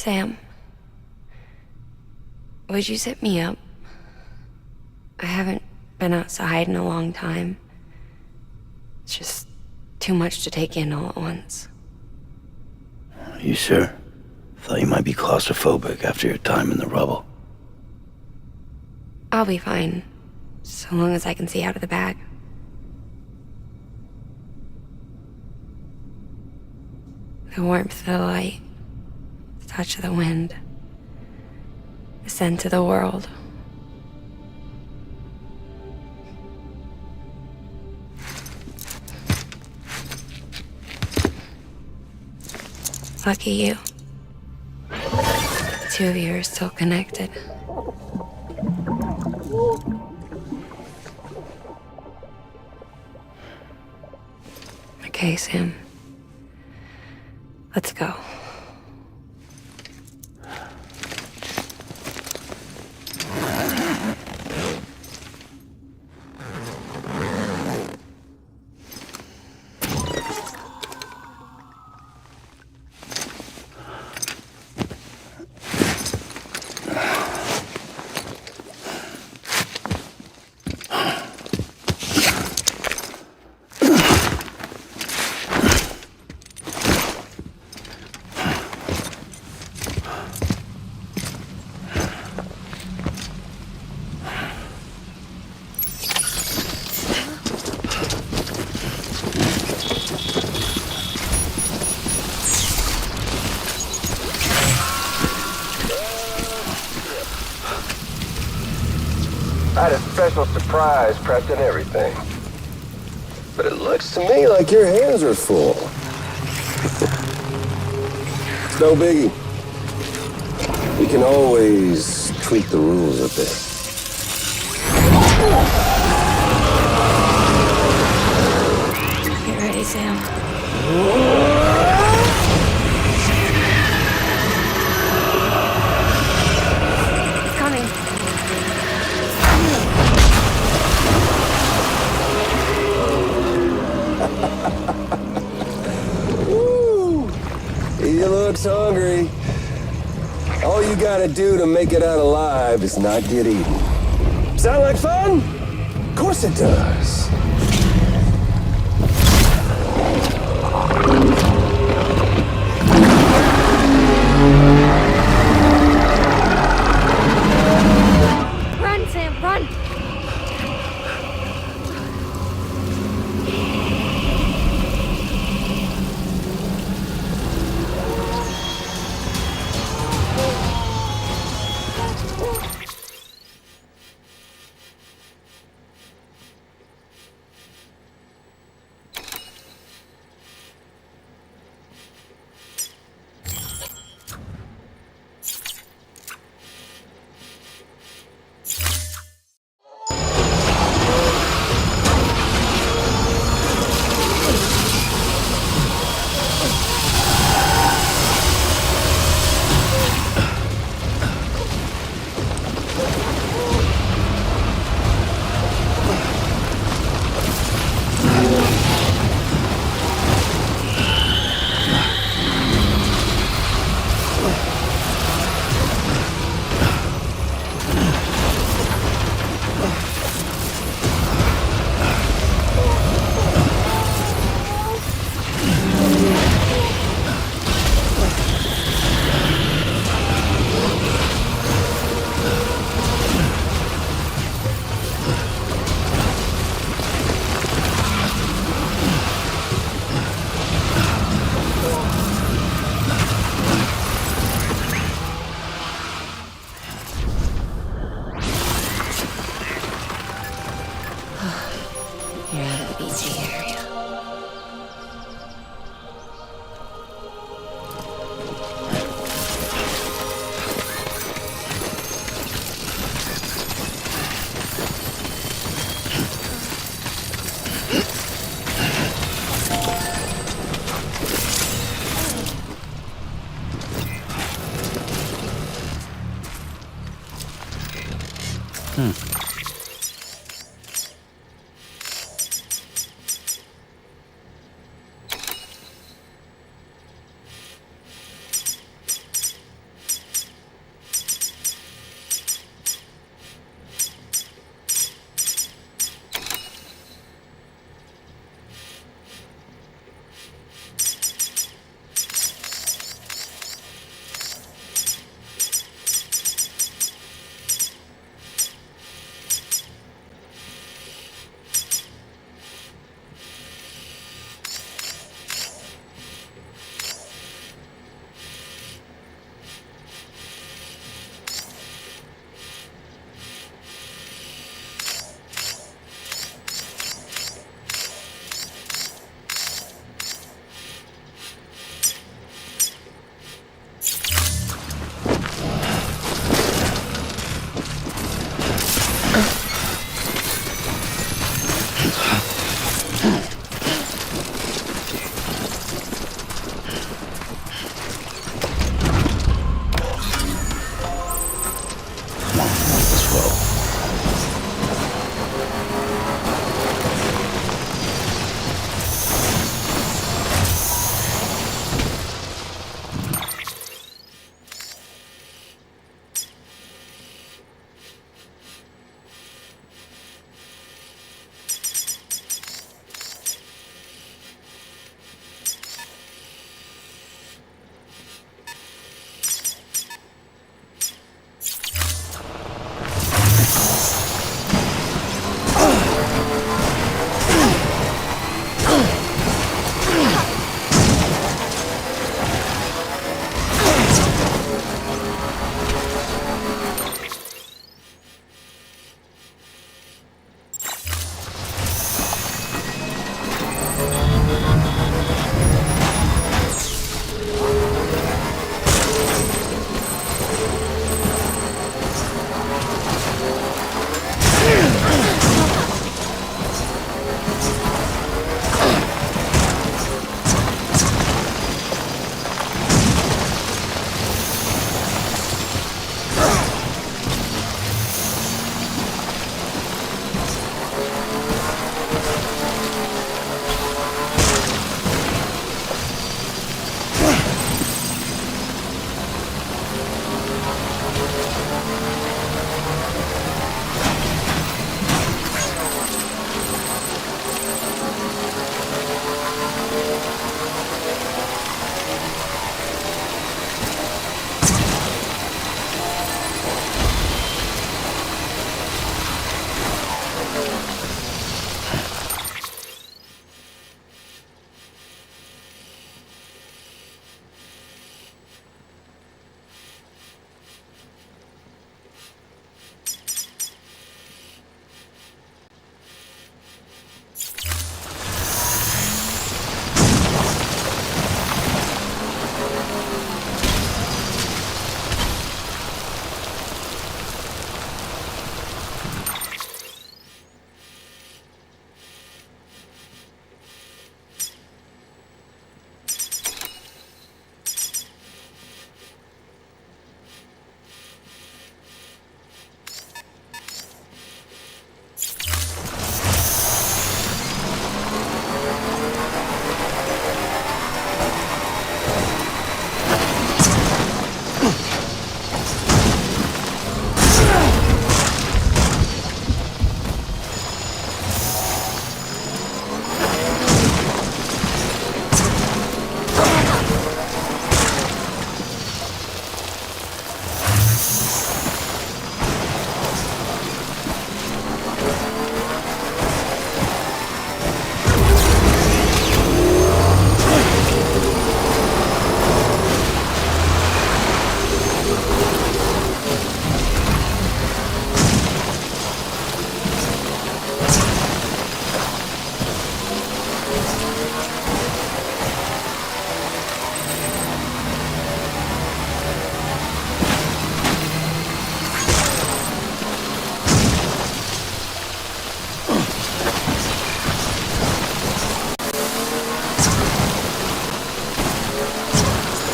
Sam, would you sit me up? I haven't been outside in a long time. It's just too much to take in all at once. You sure? Thought you might be claustrophobic after your time in the rubble. I'll be fine, so long as I can see out of the bag. The warmth of the light, the touch of the wind, the scent of the world. Lucky you. The two of you are still connected. Okay, Sam. Let's go. I had a special surprise prepped and everything. But it looks to me like your hands are full. It's no biggie. We can always tweak the rules a bit. Get ready, Sam. It's coming. Woo! He looks hungry. All you gotta do to make it out alive is not get eaten. Sound like fun? Of course it does. Run, Sam, run!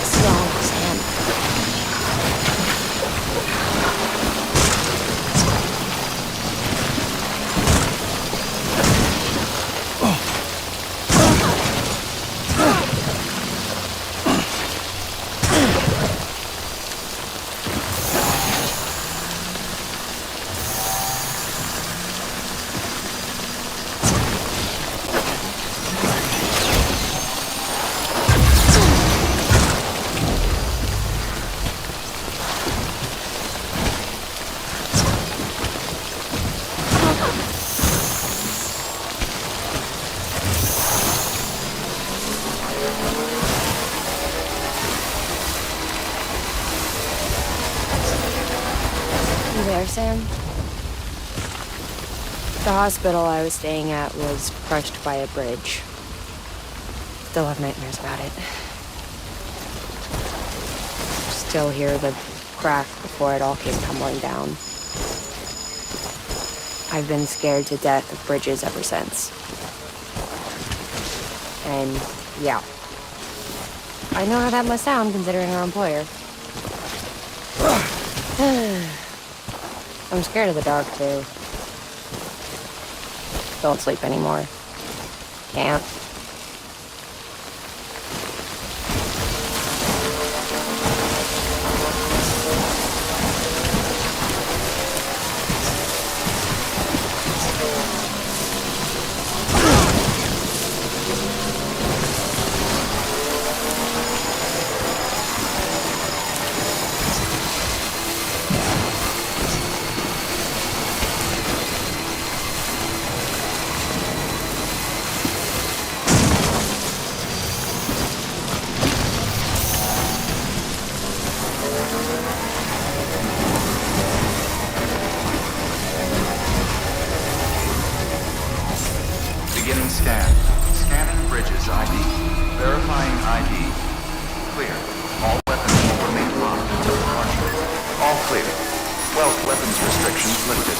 Slow, Sam. You there, Sam? The hospital I was staying at was crushed by a bridge. Still have nightmares about it. Still hear the crack before it all came tumbling down. I've been scared to death of bridges ever since. And yeah, I know how that must sound considering our employer. I'm scared of the dark, too. Don't sleep anymore. Can't. Beginning scan. Scanning bridges ID. Verifying ID. Clear. All weapons will remain locked until departure. All clear. Weapons restrictions lifted.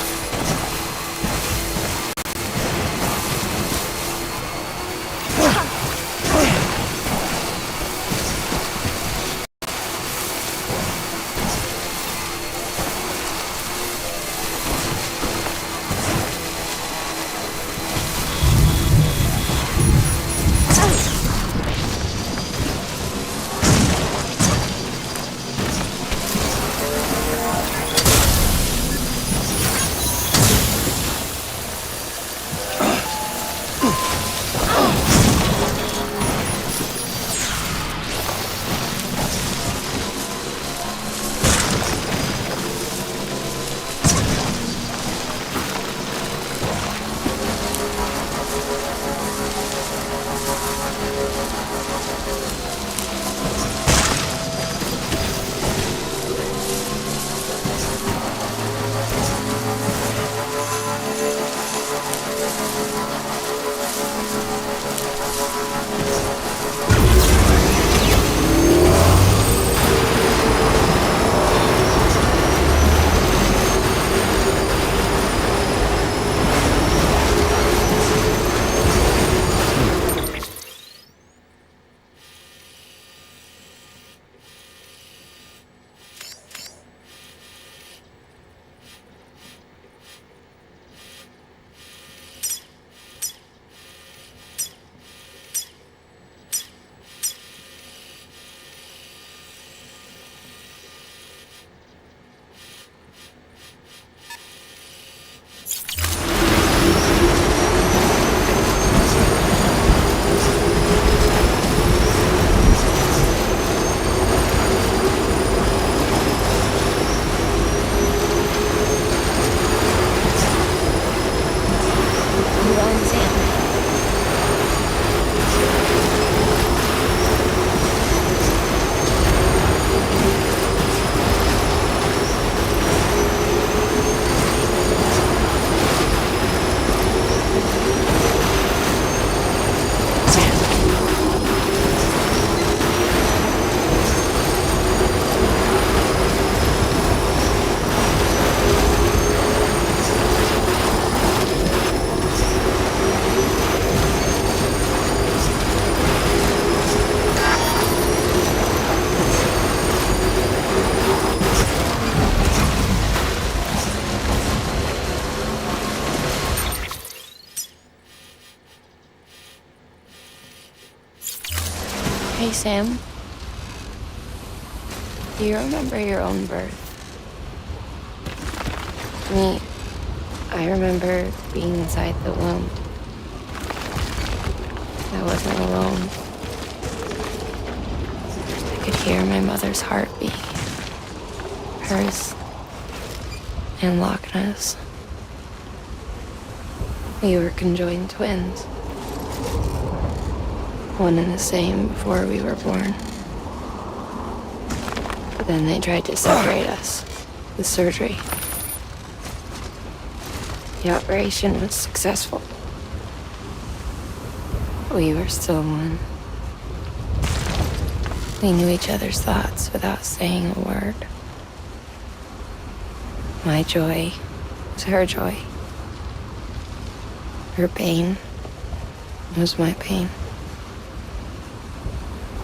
Hey, Sam. Do you remember your own birth? Me, I remember being inside the womb. I wasn't alone. I could hear my mother's heartbeat. Hers and Lockne's. We were conjoined twins. One and the same before we were born. But then they tried to separate us with surgery. The operation was successful. We were still one. We knew each other's thoughts without saying a word. My joy was her joy. Her pain was my pain.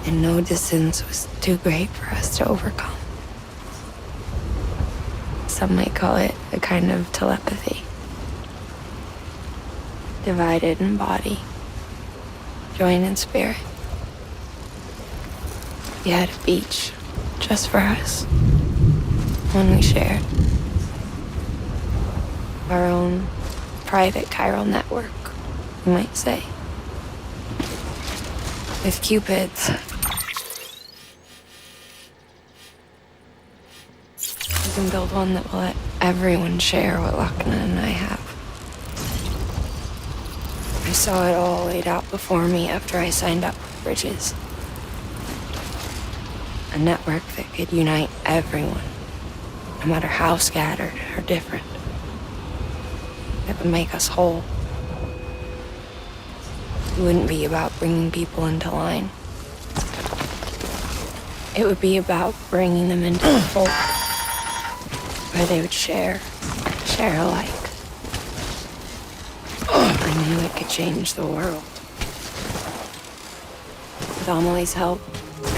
And no distance was too great for us to overcome. Some might call it a kind of telepathy. Divided in body, joined in spirit. We had a beach just for us, one we shared. Our own private chiral network, you might say. With cupids. We can build one that will let everyone share what Lockne and I have. I saw it all laid out before me after I signed up with Bridges. A network that could unite everyone, no matter how scattered or different. That would make us whole. It wouldn't be about bringing people into line. It would be about bringing them into the fold, where they would share alike. I knew it could change the world. With Amelie's help. With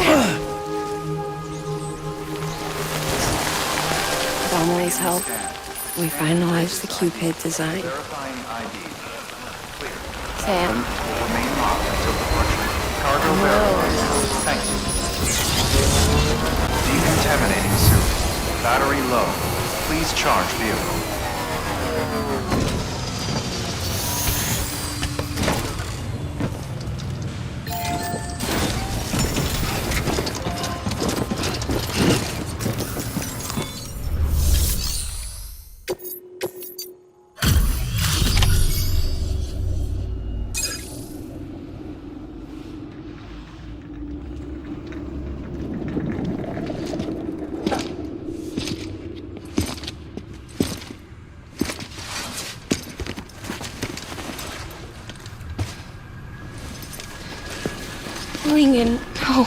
Amelie's help, we finalized the Cupid design. Verifying ID. Clear. Sam, Will remain locked until departure. Cargo verified. Thank you. Decontaminating suit. Battery low. Please charge vehicle. Lincoln, no.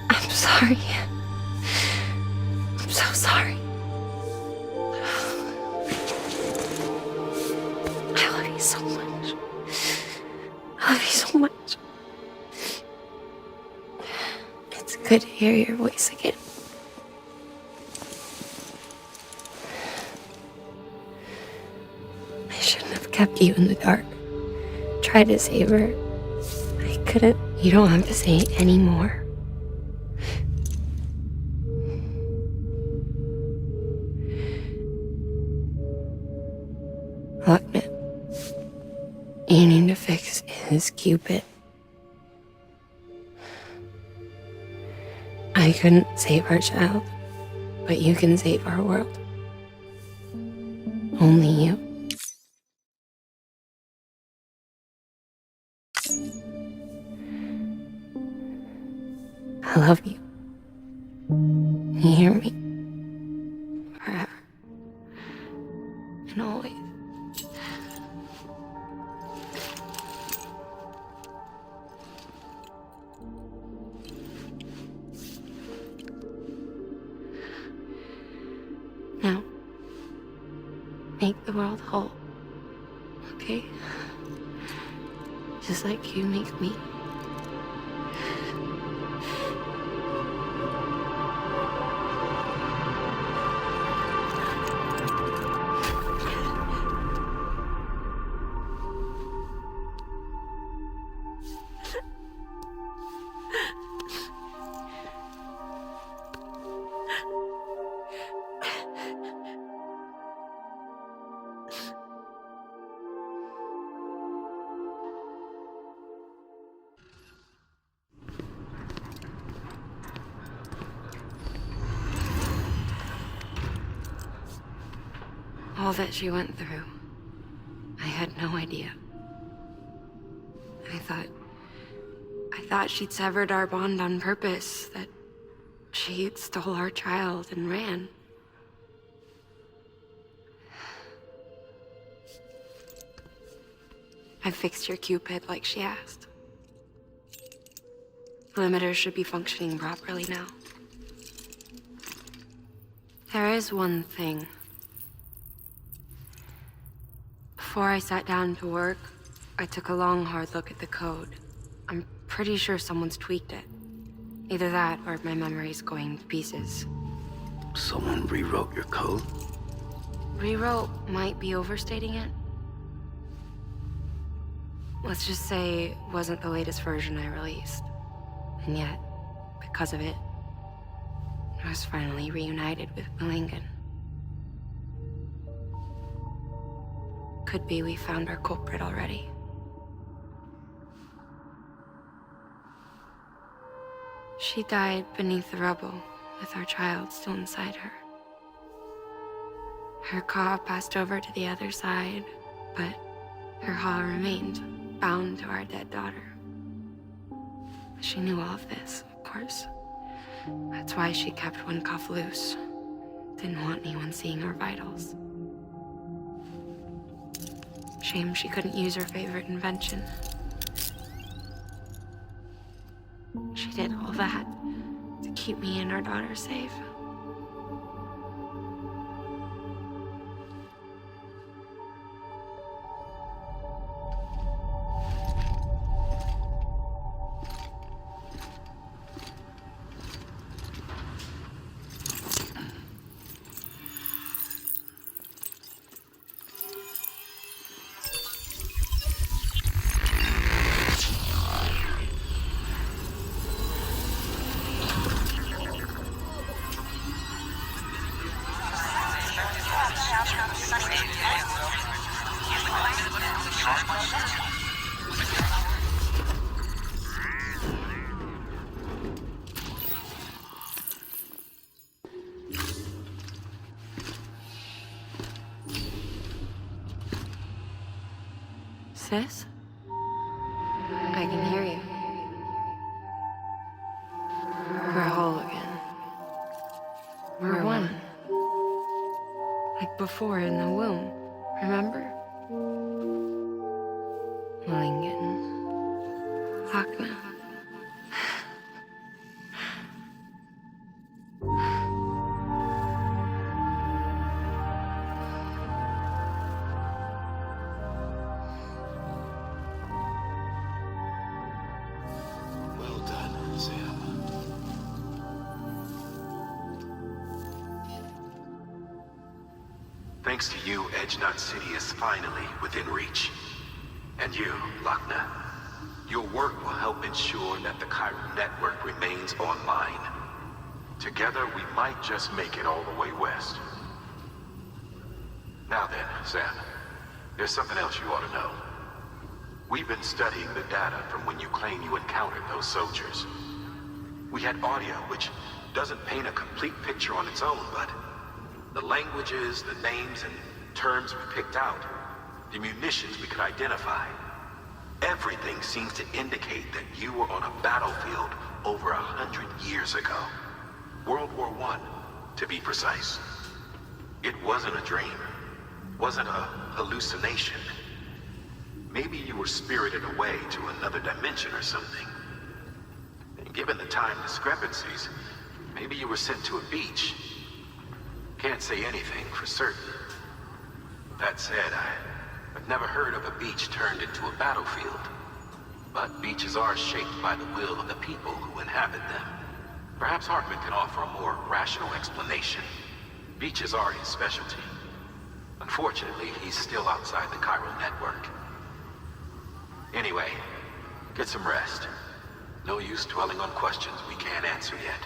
I'm sorry. I'm so sorry. I love you so much. I love you so much. It's good to hear your voice again. I shouldn't have kept you in the dark. Tried to save her. I couldn't. You don't have to say any more. Lockne, you need to fix his Cupid. I couldn't save our child, but you can save our world. Only you. I love you. You hear me? Forever. And always. Now, make the world whole, okay? Just like you make me. all that she went through, I had no idea. I thought she'd severed our bond on purpose, that she stole our child and ran. I fixed your Cupid like she asked. Limiters should be functioning properly now. There is one thing. Before I sat down to work, I took a long, hard look at the code. I'm pretty sure someone's tweaked it. Either that, or my memory's going to pieces. Someone rewrote your code? Rewrote might be overstating it. Let's just say it wasn't the latest version I released. And yet, because of it, I was finally reunited with Malingan. Could be we found our culprit already. She died beneath the rubble, with our child still inside her. Her Ka passed over to the other side, but her Ha remained, bound to our dead daughter. She knew all of this, of course. That's why she kept one cuff loose. Didn't want anyone seeing her vitals. Shame she couldn't use her favorite invention. She did all that to keep me and our daughter safe. Sis? I can hear you. We're whole again. We're one. Like before in the womb, remember? Malingan. Lockne. Well done, Sam. Thanks to you, Edgenut City is finally within reach. And you, Lockne, your work will help ensure that the chiral network remains online. Together, we might just make it all the way west. Now then, Sam, there's something else you ought to know. We've been studying the data from when you claim you encountered those soldiers. We had audio, which doesn't paint a complete picture on its own, but the languages, the names, and terms we picked out, the munitions we could identify, everything seems to indicate that you were on a battlefield over 100 years ago. World War I, to be precise. It wasn't a dream. Wasn't a hallucination. Maybe you were spirited away to another dimension or something. And given the time discrepancies, maybe you were sent to a beach. Can't say anything for certain. That said, I've never heard of a beach turned into a battlefield. But beaches are shaped by the will of the people who inhabit them. Perhaps Hartman can offer a more rational explanation. Beaches are his specialty. Unfortunately, he's still outside the chiral network. Anyway, get some rest. No use dwelling on questions we can't answer yet.